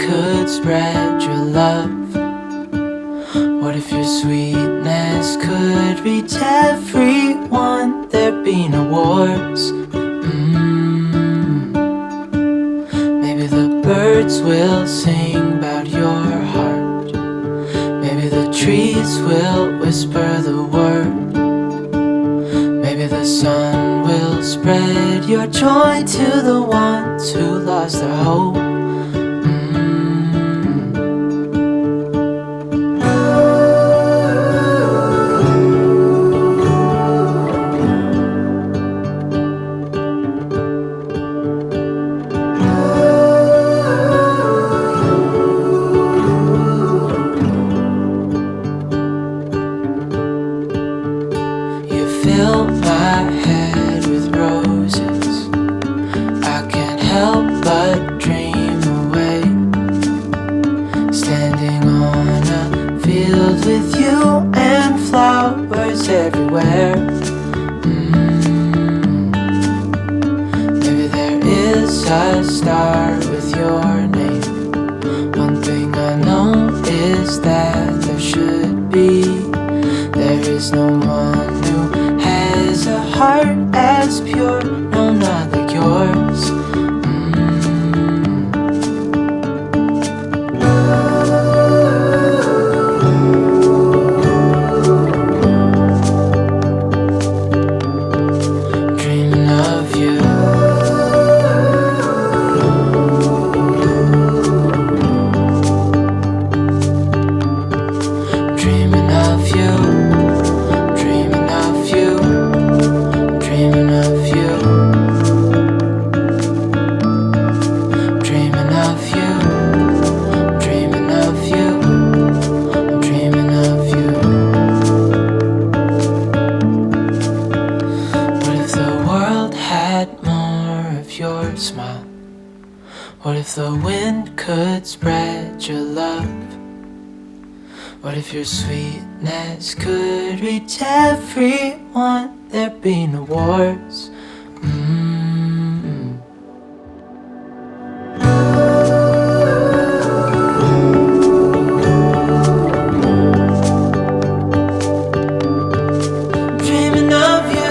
could spread your love? What if your sweetness could reach everyone? There'd be no wars. Maybe the birds will sing about your heart. Maybe the trees will whisper the word. Maybe the sun will spread your joy to the ones who lost their hope. Fill my head with roses. I can't help but dream away, standing on a field with you and flowers everywhere. Maybe there is a star with your name. One thing I know is that there should be. There is no one who has a heart as pure, no, not like yours. Dreaming of you. Dreaming of you. Your smile. What if the wind could spread your love? What if your sweetness could reach everyone? There'd be no wars. Dreaming of you.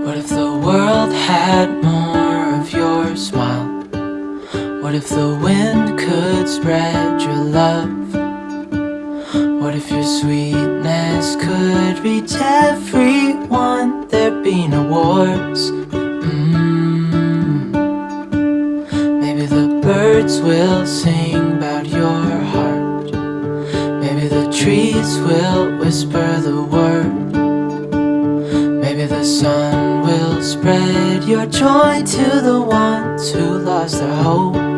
What if the world had more of your smile? What if the wind could spread your love? What if your sweetness could reach everyone? There'd be no wars. Maybe the birds will sing about your heart. Maybe the trees will whisper the word. Maybe the sun will spread your joy to the ones who lost their hope.